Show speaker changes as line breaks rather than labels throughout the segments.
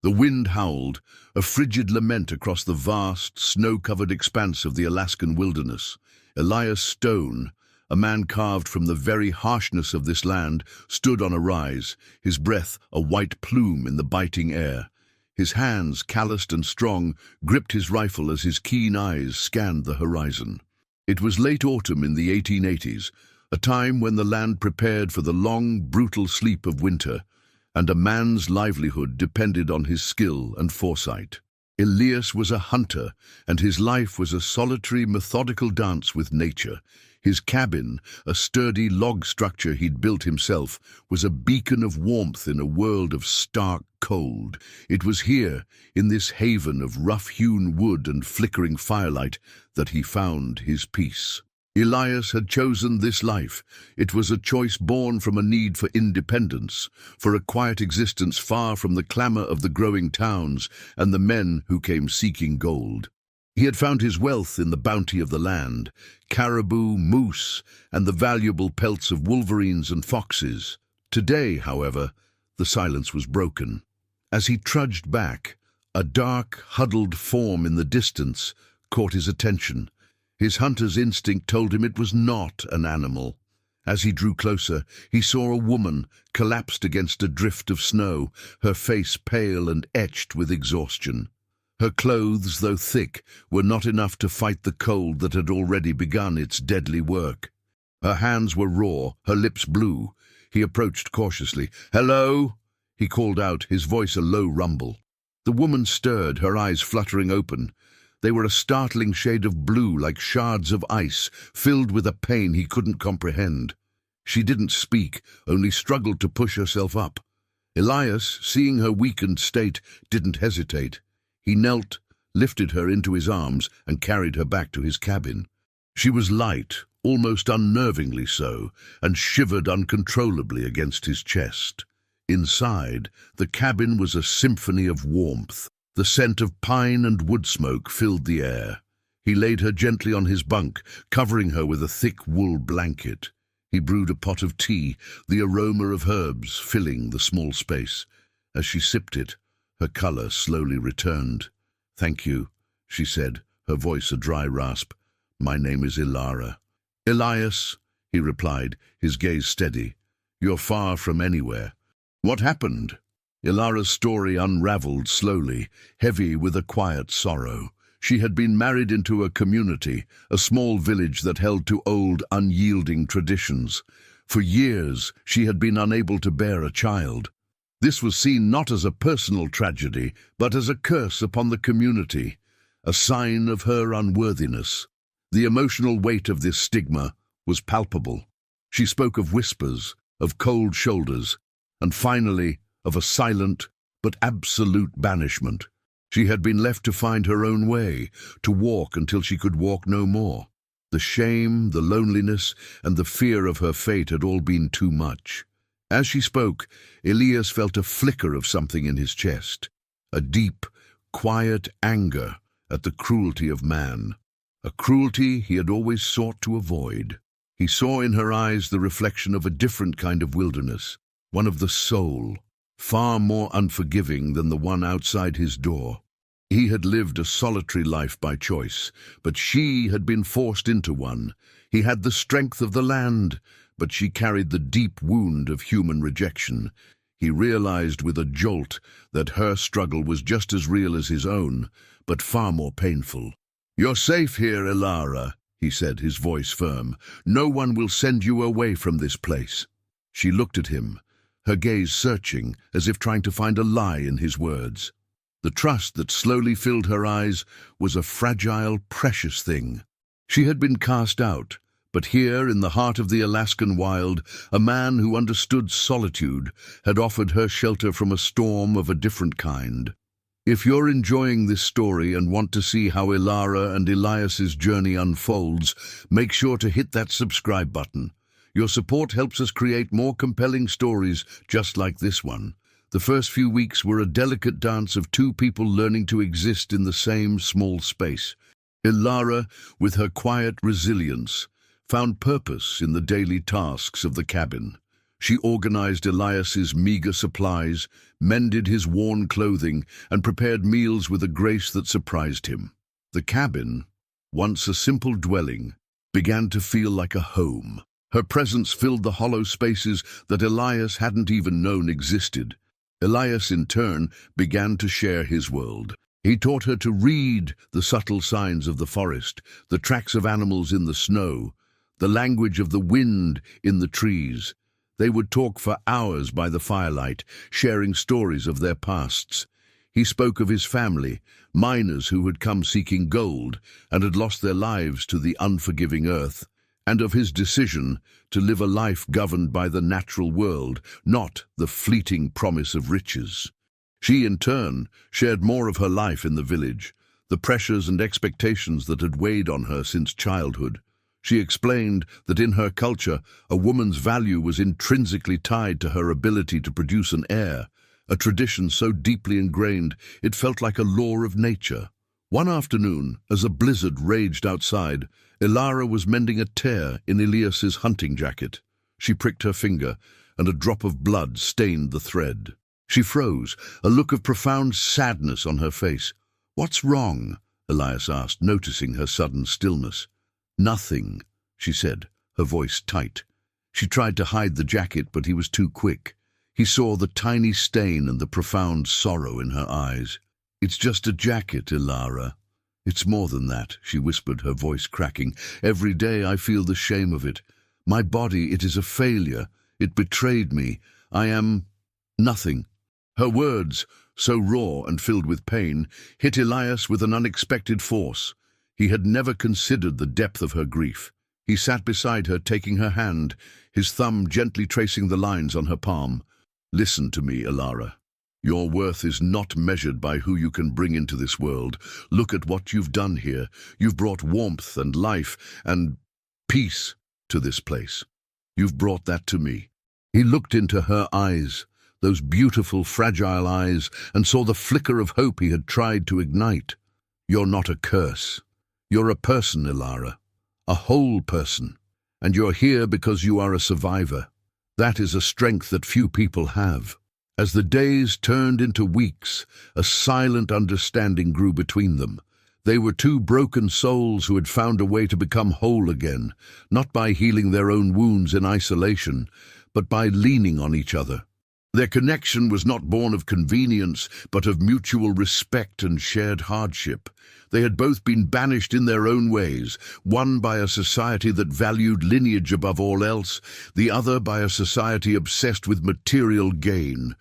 The wind howled, a frigid lament across the vast, snow-covered expanse of the Alaskan wilderness. Elias Stone, a man carved from the very harshness of this land, stood on a rise, his breath a white plume in the biting air. His hands, calloused and strong, gripped his rifle as his keen eyes scanned the horizon. It was late autumn in the 1880s, a time when the land prepared for the long, brutal sleep of winter, and a man's livelihood depended on his skill and foresight. Elias was a hunter, and his life was a solitary, methodical dance with nature. His cabin, a sturdy log structure he'd built himself, was a beacon of warmth in a world of stark cold. It was here, in this haven of rough-hewn wood and flickering firelight, that he found his peace. Elias had chosen this life. It was a choice born from a need for independence, for a quiet existence far from the clamor of the growing towns and the men who came seeking gold. He had found his wealth in the bounty of the land, caribou, moose, and the valuable pelts of wolverines and foxes. Today, however, the silence was broken. As he trudged back, a dark, huddled form in the distance caught his attention. His hunter's instinct told him it was not an animal. As he drew closer, he saw a woman collapsed against a drift of snow, her face pale and etched with exhaustion. Her clothes, though thick, were not enough to fight the cold that had already begun its deadly work. Her hands were raw, her lips blue. He approached cautiously. "Hello?" he called out, his voice a low rumble. The woman stirred, her eyes fluttering open. They were a startling shade of blue, like shards of ice, filled with a pain he couldn't comprehend. She didn't speak, only struggled to push herself up. Elias, seeing her weakened state, didn't hesitate. He knelt, lifted her into his arms, and carried her back to his cabin. She was light, almost unnervingly so, and shivered uncontrollably against his chest. Inside, the cabin was a symphony of warmth. The scent of pine and wood smoke filled the air. He laid her gently on his bunk, covering her with a thick wool blanket. He brewed a pot of tea, the aroma of herbs filling the small space. As she sipped it, her color slowly returned. "Thank you," she said, her voice a dry rasp. "My name is Ilara." "Elias," he replied, his gaze steady. "You're far from anywhere. What happened?" Ilara's story unraveled slowly, heavy with a quiet sorrow. She had been married into a community, a small village that held to old, unyielding traditions. For years, she had been unable to bear a child. This was seen not as a personal tragedy, but as a curse upon the community, a sign of her unworthiness. The emotional weight of this stigma was palpable. She spoke of whispers, of cold shoulders, and finally, of a silent but absolute banishment. She had been left to find her own way, to walk until she could walk no more. The shame, the loneliness, and the fear of her fate had all been too much. As she spoke, Elias felt a flicker of something in his chest, a deep, quiet anger at the cruelty of man, a cruelty he had always sought to avoid. He saw in her eyes the reflection of a different kind of wilderness, one of the soul, far more unforgiving than the one outside his door. He had lived a solitary life by choice, but she had been forced into one. He had the strength of the land, but she carried the deep wound of human rejection. He realized with a jolt that her struggle was just as real as his own, but far more painful. "You're safe here, Ilara," he said, his voice firm. "No one will send you away from this place." She looked at him, her gaze searching, as if trying to find a lie in his words. The trust that slowly filled her eyes was a fragile, precious thing. She had been cast out, but here, in the heart of the Alaskan wild, a man who understood solitude had offered her shelter from a storm of a different kind. If you're enjoying this story and want to see how Ilara and Elias's journey unfolds, make sure to hit that subscribe button. Your support helps us create more compelling stories just like this one. The first few weeks were a delicate dance of two people learning to exist in the same small space. Ilara, with her quiet resilience, found purpose in the daily tasks of the cabin. She organized Elias's meager supplies, mended his worn clothing, and prepared meals with a grace that surprised him. The cabin, once a simple dwelling, began to feel like a home. Her presence filled the hollow spaces that Elias hadn't even known existed. Elias, in turn, began to share his world. He taught her to read the subtle signs of the forest, the tracks of animals in the snow, the language of the wind in the trees. They would talk for hours by the firelight, sharing stories of their pasts. He spoke of his family, miners who had come seeking gold and had lost their lives to the unforgiving earth, and of his decision to live a life governed by the natural world, not the fleeting promise of riches. She, in turn, shared more of her life in the village, the pressures and expectations that had weighed on her since childhood. She explained that in her culture, a woman's value was intrinsically tied to her ability to produce an heir, a tradition so deeply ingrained it felt like a law of nature. One afternoon, as a blizzard raged outside, Ilara was mending a tear in Elias's hunting jacket. She pricked her finger, and a drop of blood stained the thread. She froze, a look of profound sadness on her face. "What's wrong?" Elias asked, noticing her sudden stillness. "Nothing," she said, her voice tight. She tried to hide the jacket, but he was too quick. He saw the tiny stain and the profound sorrow in her eyes. "It's just a jacket, Ilara." "It's more than that," she whispered, her voice cracking. "Every day I feel the shame of it. My body, it is a failure. It betrayed me. I am nothing." Her words, so raw and filled with pain, hit Elias with an unexpected force. He had never considered the depth of her grief. He sat beside her, taking her hand, his thumb gently tracing the lines on her palm. "Listen to me, Ilara. Your worth is not measured by who you can bring into this world. Look at what you've done here. You've brought warmth and life and peace to this place. You've brought that to me." He looked into her eyes, those beautiful, fragile eyes, and saw the flicker of hope he had tried to ignite. "You're not a curse. You're a person, Ilara, a whole person, and you're here because you are a survivor. That is a strength that few people have." As the days turned into weeks, a silent understanding grew between them. They were two broken souls who had found a way to become whole again, not by healing their own wounds in isolation, but by leaning on each other. Their connection was not born of convenience, but of mutual respect and shared hardship. They had both been banished in their own ways, one by a society that valued lineage above all else, the other by a society obsessed with material gain.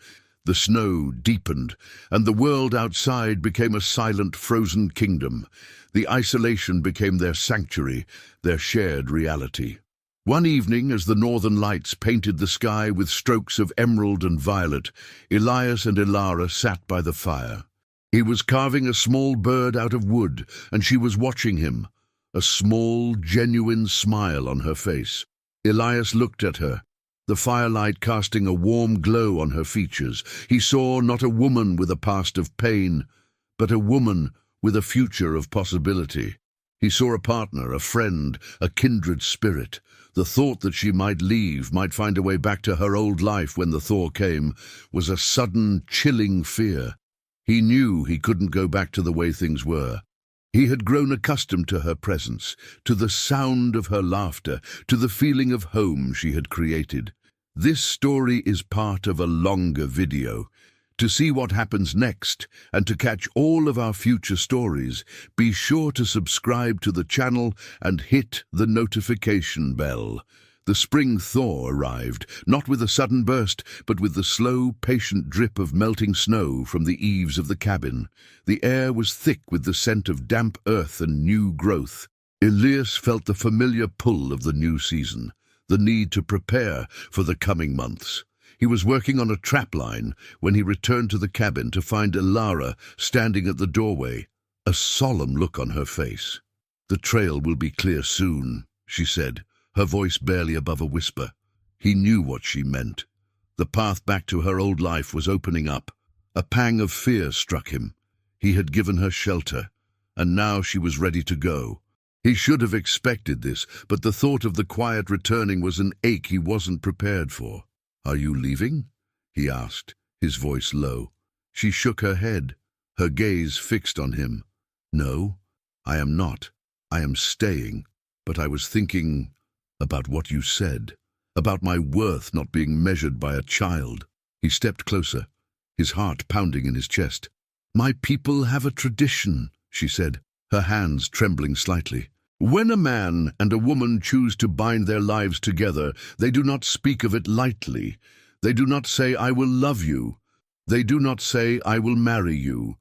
The snow deepened, and the world outside became a silent, frozen kingdom. The isolation became their sanctuary, their shared reality. One evening, as the northern lights painted the sky with strokes of emerald and violet, Elias and Ilara sat by the fire. He was carving a small bird out of wood, and she was watching him, a small, genuine smile on her face. Elias looked at her, the firelight casting a warm glow on her features. He saw not a woman with a past of pain, but a woman with a future of possibility. He saw a partner, a friend, a kindred spirit. The thought that she might leave, might find a way back to her old life when the thaw came, was a sudden, chilling fear. He knew he couldn't go back to the way things were. He had grown accustomed to her presence, to the sound of her laughter, to the feeling of home she had created. This story is part of a longer video. To see what happens next, and to catch all of our future stories, be sure to subscribe to the channel and hit the notification bell. The spring thaw arrived, not with a sudden burst, but with the slow, patient drip of melting snow from the eaves of the cabin. The air was thick with the scent of damp earth and new growth. Elias felt the familiar pull of the new season, the need to prepare for the coming months. He was working on a trapline when he returned to the cabin to find Ilara standing at the doorway, a solemn look on her face. "The trail will be clear soon," she said, her voice barely above a whisper. He knew what she meant. The path back to her old life was opening up. A pang of fear struck him. He had given her shelter, and now she was ready to go. He should have expected this, but the thought of the quiet returning was an ache he wasn't prepared for. "Are you leaving?" he asked, his voice low. She shook her head, her gaze fixed on him. "No, I am not. I am staying. But I was thinking about what you said, about my worth not being measured by a child." He stepped closer, his heart pounding in his chest. "My people have a tradition," she said, her hands trembling slightly. "When a man and a woman choose to bind their lives together, they do not speak of it lightly. They do not say, 'I will love you.' They do not say, 'I will marry you.'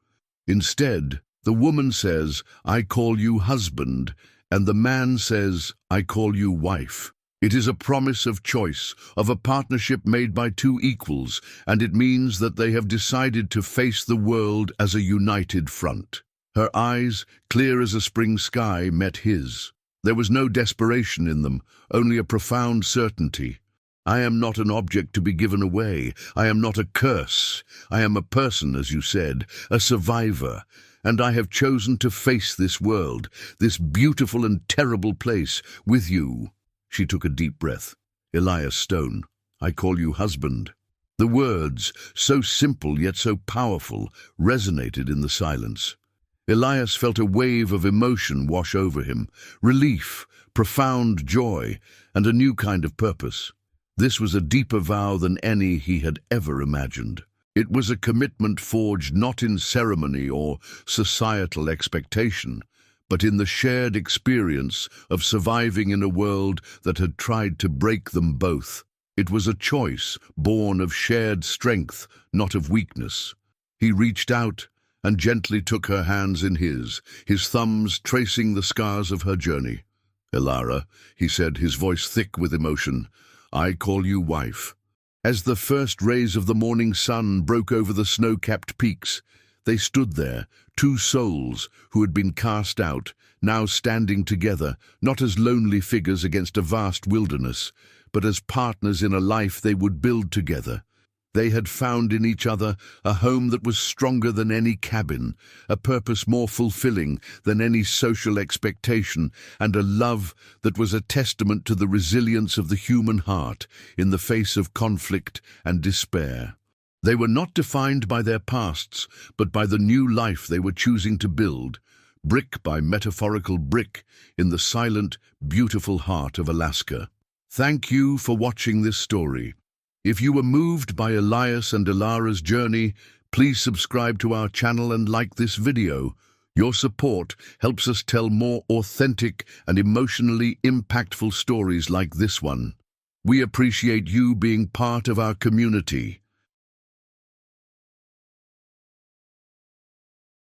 Instead, the woman says, 'I call you husband,' and the man says, 'I call you wife.' It is a promise of choice, of a partnership made by two equals, and it means that they have decided to face the world as a united front." Her eyes, clear as a spring sky, met his. There was no desperation in them, only a profound certainty. "I am not an object to be given away. I am not a curse. I am a person, as you said, a survivor. And I have chosen to face this world, this beautiful and terrible place, with you." She took a deep breath. "Elias Stone, I call you husband." The words, so simple yet so powerful, resonated in the silence. Elias felt a wave of emotion wash over him, relief, profound joy, and a new kind of purpose. This was a deeper vow than any he had ever imagined. It was a commitment forged not in ceremony or societal expectation, but in the shared experience of surviving in a world that had tried to break them both. It was a choice born of shared strength, not of weakness. He reached out and gently took her hands in his thumbs tracing the scars of her journey. "Elara," he said, his voice thick with emotion, "I call you wife." As the first rays of the morning sun broke over the snow-capped peaks, they stood there, two souls who had been cast out, now standing together, not as lonely figures against a vast wilderness, but as partners in a life they would build together. They had found in each other a home that was stronger than any cabin, a purpose more fulfilling than any social expectation, and a love that was a testament to the resilience of the human heart in the face of conflict and despair. They were not defined by their pasts, but by the new life they were choosing to build, brick by metaphorical brick, in the silent, beautiful heart of Alaska. Thank you for watching this story. If you were moved by Elias and Elara's journey, please subscribe to our channel and like this video. Your support helps us tell more authentic and emotionally impactful stories like this one. We appreciate you being part of our community.